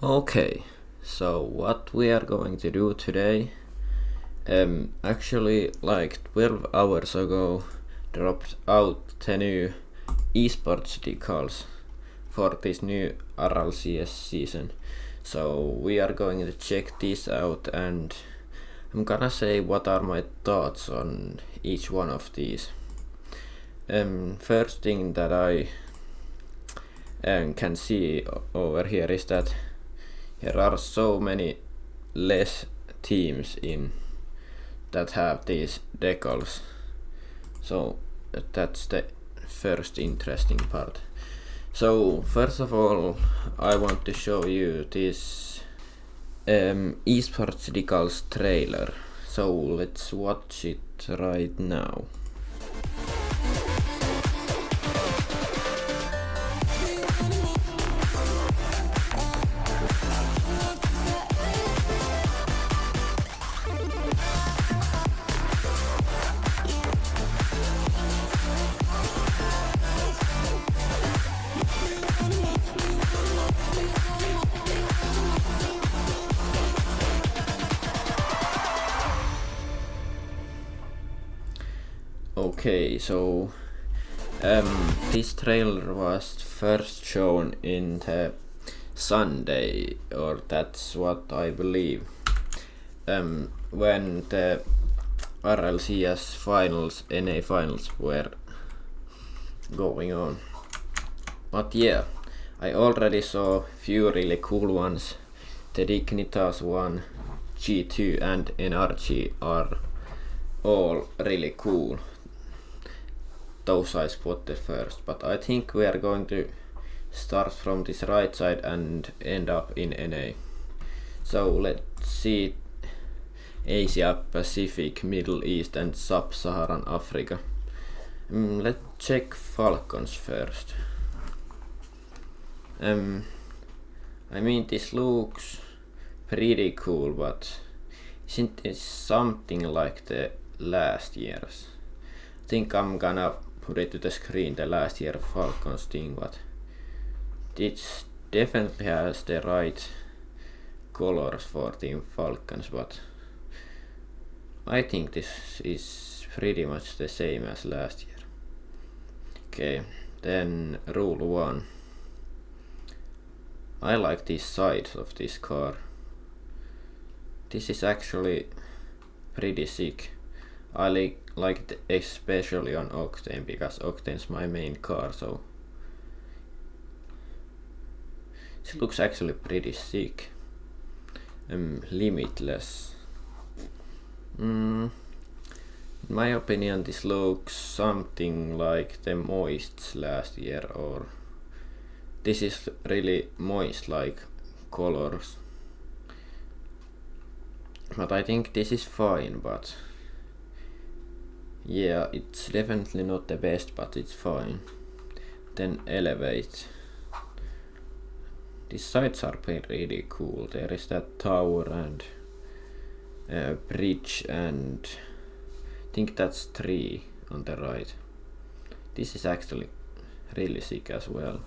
Okay, so what we are going to do today, actually like 12 hours ago dropped out the new Esports decals for this new RLCS season. So we are going to check this out and I'm gonna say what are my thoughts on each one of these. First thing that I can see over here is that there are so many less teams in that have these decals, so that's the first interesting part. So first of all, I want to show you this Esports decals trailer, so let's watch it right now. Okay, so this trailer was first shown in the Sunday, or that's what I believe, when the RLCS finals, NA finals were going on. But yeah, I already saw few really cool ones. The Dignitas one, G2 and NRG are all really cool. Those I spotted first, but I think we are going to start from this right side and end up in NA. So let's see Asia, Pacific, Middle East and Sub-Saharan Africa. Let's check Falcons first. I mean, this looks pretty cool, but isn't it something like the last year's? I think I'm gonna put it to the screen, the last year Falcons thing, but it definitely has the right colors for Team Falcons, but I think this is pretty much the same as last year. Okay, then rule 1. I like this side of this car. This is actually pretty sick. I like it especially on Octane because Octane's my main car, so it looks actually pretty sick. Limitless. In my opinion, this looks something like the Moist's last year, or this is really Moist like colors. But I think this is fine, but yeah, it's definitely not the best, but it's fine. Then Elevate. These sides are pretty cool. There is that tower and bridge, and I think that's 3 on the right. This is actually really sick as well.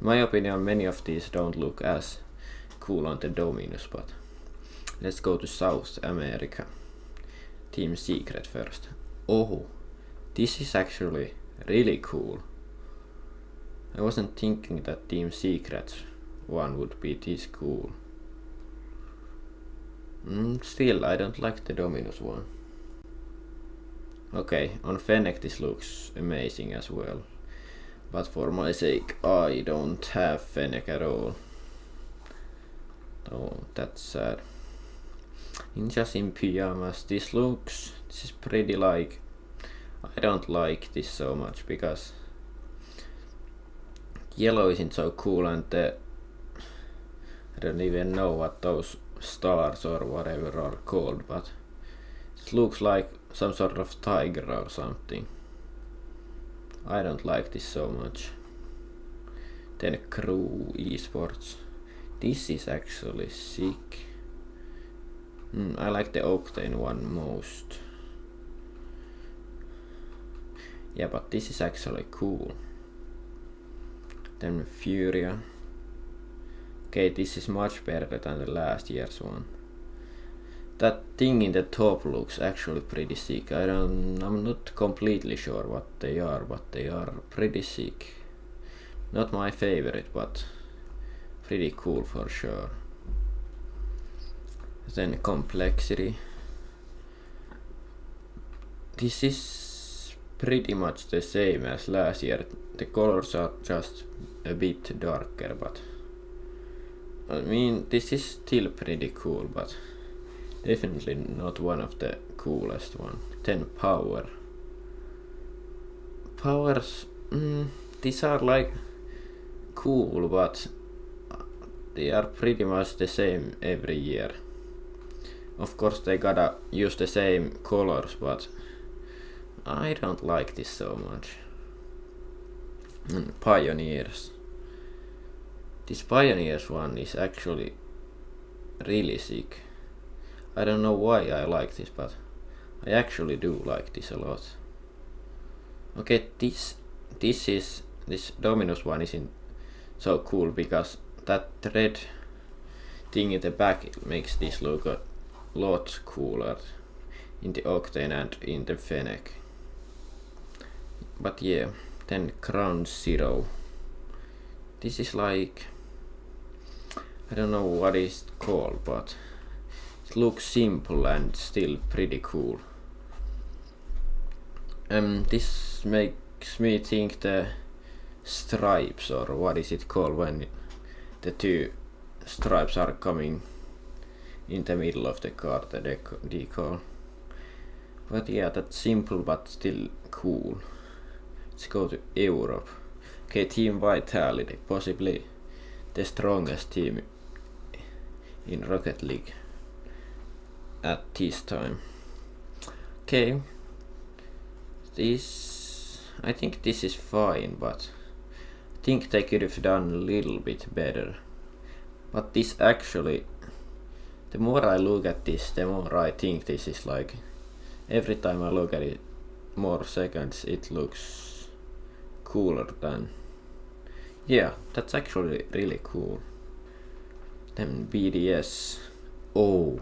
In my opinion, many of these don't look as cool on the Dominus, but let's go to South America. Team Secret first. Oh, this is actually really cool. I wasn't thinking that Team Secret one would be this cool. Still, I don't like the Dominus one. Okay, on Fennec this looks amazing as well. But for my sake, I don't have Fennec at all. Oh, that's sad. Ninjas in Pyjamas, this is pretty like, I don't like this so much because yellow isn't so cool, and I don't even know what those stars or whatever are called, but it looks like some sort of tiger or something. I don't like this so much. Then Crew Esports. This is actually sick. I like the Octane one most. Yeah, but this is actually cool. Then Furia. Okay, this is much better than the last year's one. That thing in the top looks actually pretty sick. I'm not completely sure what they are, but they are pretty sick. Not my favorite, but pretty cool for sure. Then complexity. This is pretty much the same as last year. The colors are just a bit darker, but I mean this is still pretty cool, but definitely not one of the coolest one. Then power. Powers, these are like cool, but they are pretty much the same every year. Of course they gotta use the same colors, but I don't like this so much. Pioneers. This Pioneers one is actually really sick. I don't know why I like this, but I actually do like this a lot. Okay, this Dominus one isn't so cool because that red thing in the back makes this look a lot cooler in the Octane and in the Fennec. But yeah, then Ground Zero. This is like, I don't know what it's called, but it looks simple and still pretty cool. This makes me think the stripes, or what is it called when the two stripes are coming in the middle of the card, the decal. But yeah, that's simple but still cool. Let's go to Europe. Okay, Team Vitality, possibly the strongest team in Rocket League at this time. Okay, I think this is fine, but I think they could have done a little bit better. But this actually, the more I look at this, the more I think this is like, every time I look at it more seconds, it looks cooler than, yeah, that's actually really cool. Then BDS. Oh,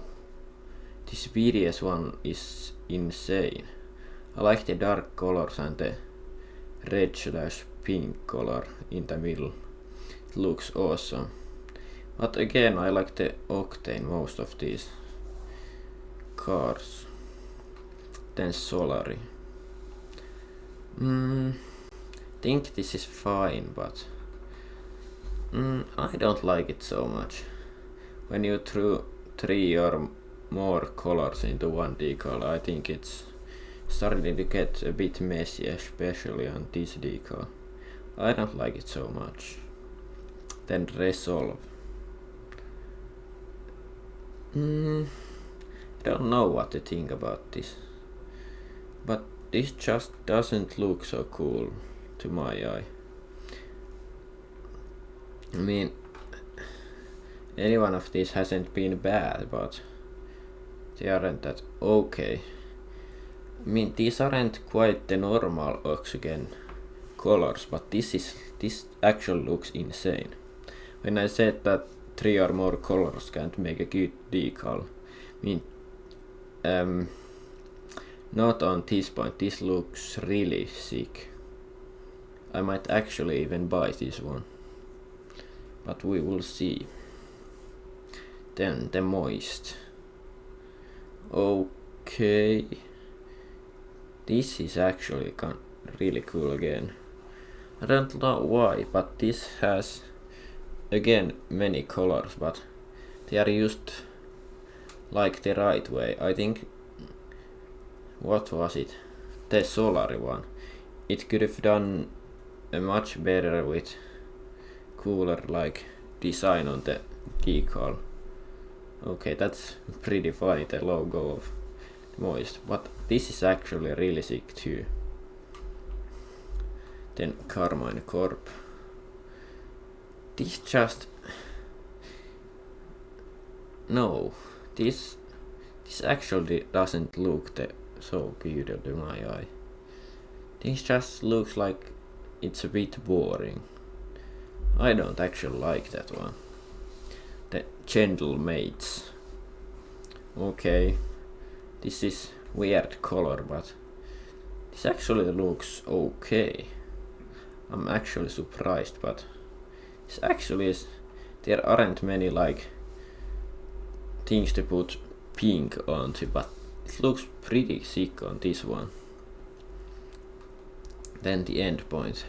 this BDS one is insane. I like the dark colors and the red/pink color in the middle. It looks awesome. But again, I like the Octane most of these cars. Then Solari. Think this is fine, but I don't like it so much. When you threw 3 or more colors into one decal, I think it's starting to get a bit messy, especially on this decal. I don't like it so much. Then Resolve. I don't know what to think about this, but this just doesn't look so cool to my eye. I mean, any one of these hasn't been bad, but they aren't that okay. I mean, these aren't quite the normal Oxygen colors, but this actually looks insane. When I said that 3 or more colors can't make a good decal, I mean, not on this point, this looks really sick. I might actually even buy this one, but we will see. Then the Moist. Okay, this is actually really cool again. I don't know why, but this has again many colors, but they are used like the right way. I think, what was it? The Solari one. It could have done a much better with cooler like design on the decal. Okay, that's pretty funny, the logo of Moist, but this is actually really sick too. Then Carmine Corp. This just, no, this actually doesn't look so good to my eye. This just looks like it's a bit boring. I don't actually like that one. The Gentle Mates. Okay, this is weird color, but this actually looks okay. I'm actually surprised, but this actually is. There aren't many like things to put pink onto, but it looks pretty sick on this one. Then the end point.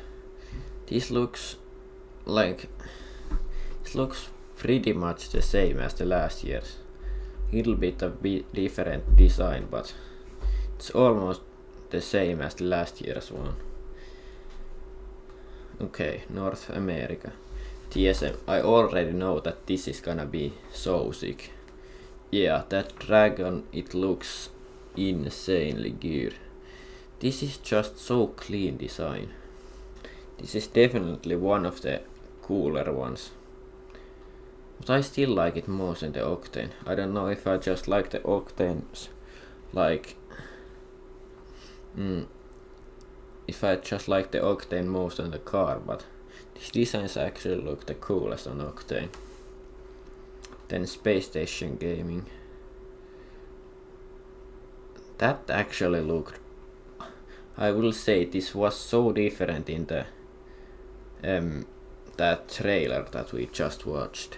This looks pretty much the same as the last year's. Little bit of different design, but it's almost the same as the last year's one. Okay, North America. TSM. I already know that this is gonna be so sick. Yeah, that dragon, it looks insanely good. This is just so clean design. This is definitely one of the cooler ones. But I still like it more than the Octane. I don't know if I just like the Octanes, like if I just like the Octane more than the car, but these designs actually look the coolest on Octane. Then Space Station Gaming. That actually looked, I will say this was so different in the that trailer that we just watched.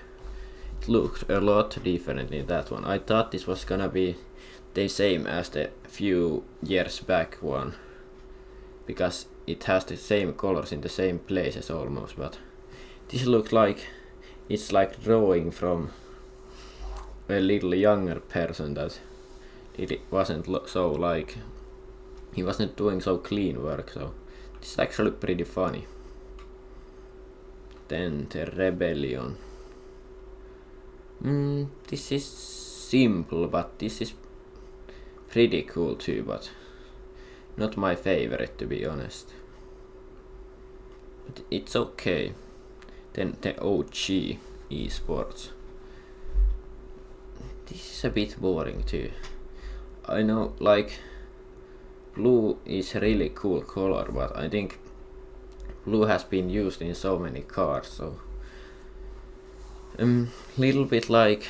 It looked a lot different in that one. I thought this was gonna be the same as the few years back one, because it has the same colors in the same places almost, but this looks like it's like drawing from a little younger person that it wasn't so like he wasn't doing so clean work, so this is actually pretty funny. Then the Rebellion. This is simple, but this is pretty cool too, but not my favorite, to be honest. But it's okay. Then the OG Esports. This is a bit boring too. I know, like, blue is a really cool color, but I think blue has been used in so many cars, so little bit like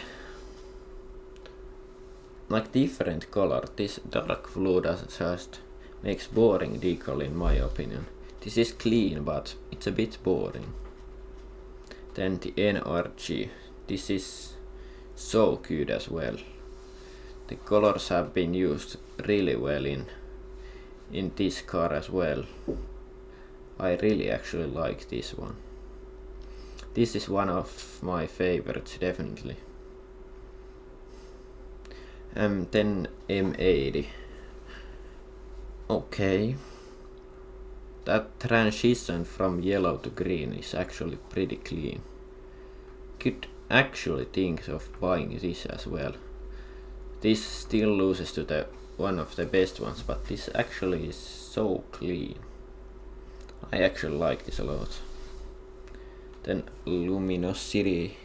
different color. This dark blue just makes boring decal in my opinion. This is clean, but it's a bit boring. Then the NRG. This is so good as well. The colors have been used really well in this car as well. I really actually like this one. This is one of my favorites, definitely. Then M80. Okay. That transition from yellow to green is actually pretty clean. Could actually think of buying this as well. This still loses to the one of the best ones, but this actually is so clean. I actually like this a lot. Then Luminosity.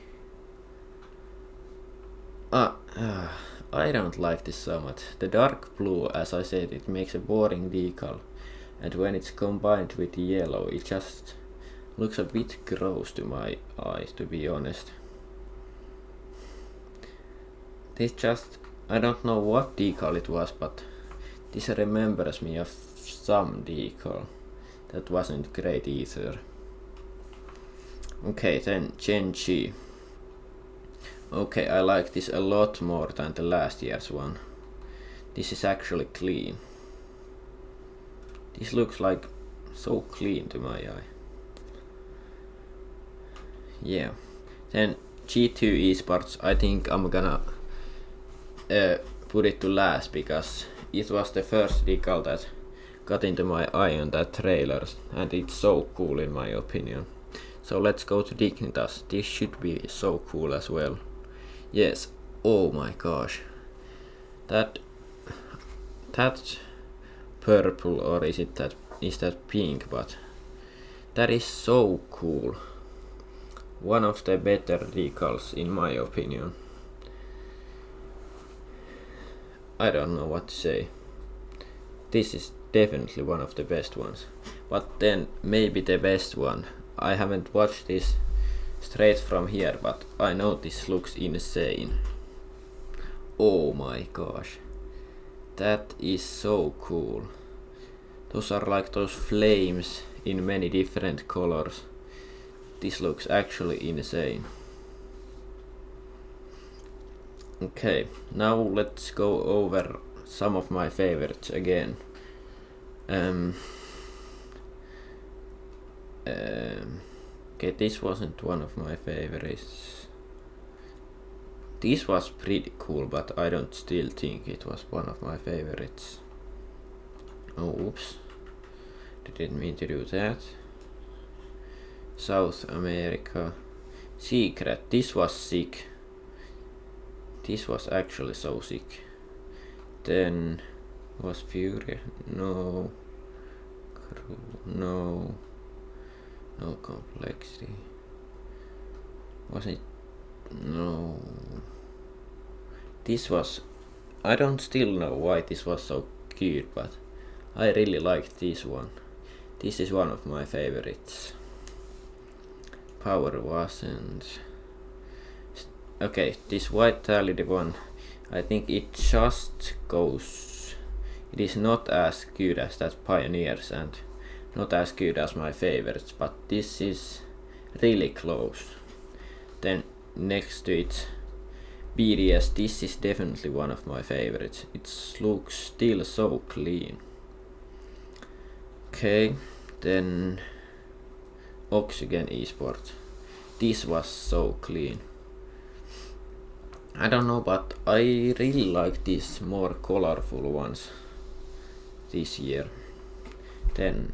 I don't like this so much. The dark blue, as I said, it makes a boring decal, and when it's combined with the yellow, it just looks a bit gross to my eyes, to be honest. This just, I don't know what decal it was, but this remembers me of some decal that wasn't great either. Okay, then Gen G. Okay, I like this a lot more than the last year's one. This is actually clean. This looks like so clean to my eye. Yeah. Then G2 Esports, I think I'm gonna put it to last, because it was the first decal that got into my eye on that trailer, and it's so cool in my opinion. So let's go to Dignitas. This should be so cool as well. Yes. Oh my gosh. That purple, or is that pink, but that is so cool. One of the better decals in my opinion. I don't know what to say. This is definitely one of the best ones. But then maybe the best one. I haven't watched this straight from here, but I know this looks insane. Oh my gosh, that is so cool. Those are like those flames in many different colors. This looks actually insane. Okay, now let's go over some of my favorites again. Okay, this wasn't one of my favorites. This was pretty cool, but I don't still think it was one of my favorites. Oh, oops. Didn't mean to do that. South America. Secret. This was sick. This was actually so sick. Then was Fury. No. No. No complexity. Was it? No. This was. I don't still know why this was so cute, but I really liked this one. This is one of my favorites. Power wasn't. Okay, this vitality one, I think it just goes. It is not as good as that Pioneers and not as good as my favorites, but this is really close. Then next to it, BDS, this is definitely one of my favorites. It looks still so clean. Okay, then Oxygen Esports. This was so clean. I don't know, but I really like these more colorful ones this year. Then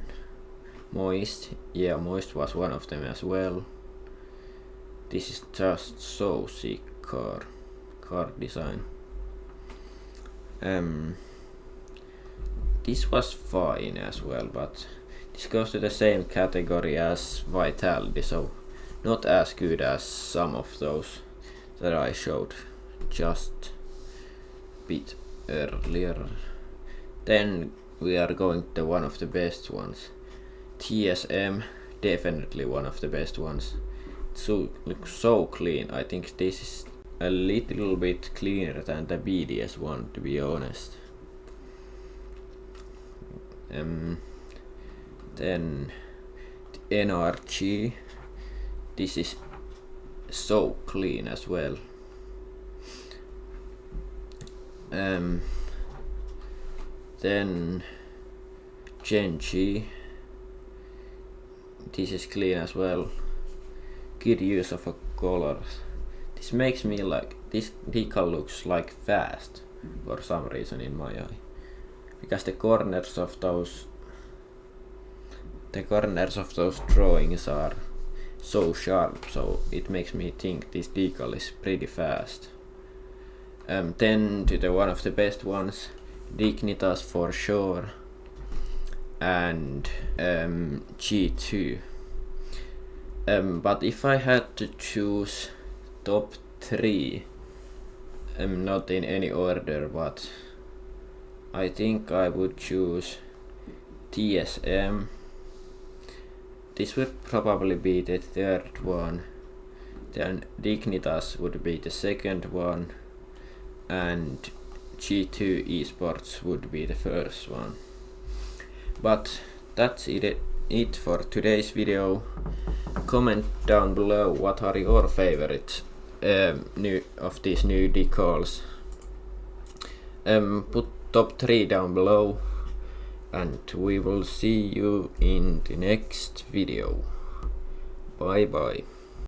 Moist. Yeah, Moist was one of them as well. This is just so sick car design. This was fine as well, but this goes to the same category as Vitality, so not as good as some of those that I showed just a bit earlier. Then we are going to one of the best ones. TSM, definitely one of the best ones. It looks so clean. I think this is a little bit cleaner than the BDS one, to be honest. Then the NRG. This is so clean as well. Then Genji. This is clean as well. Good use of a color. This makes me like, this decal looks like fast for some reason in my eye. Because the corners of those drawings are so sharp, so it makes me think this decal is pretty fast. Then to the one of the best ones, Dignitas for sure, and G2. But if I had to choose top 3, not in any order, but I think I would choose TSM. This would probably be the third one. Then Dignitas would be the second one, and G2 Esports would be the first one. But that's it for today's video. Comment down below what are your favorites of these new decals. Put top 3 down below, and we will see you in the next video. Bye bye.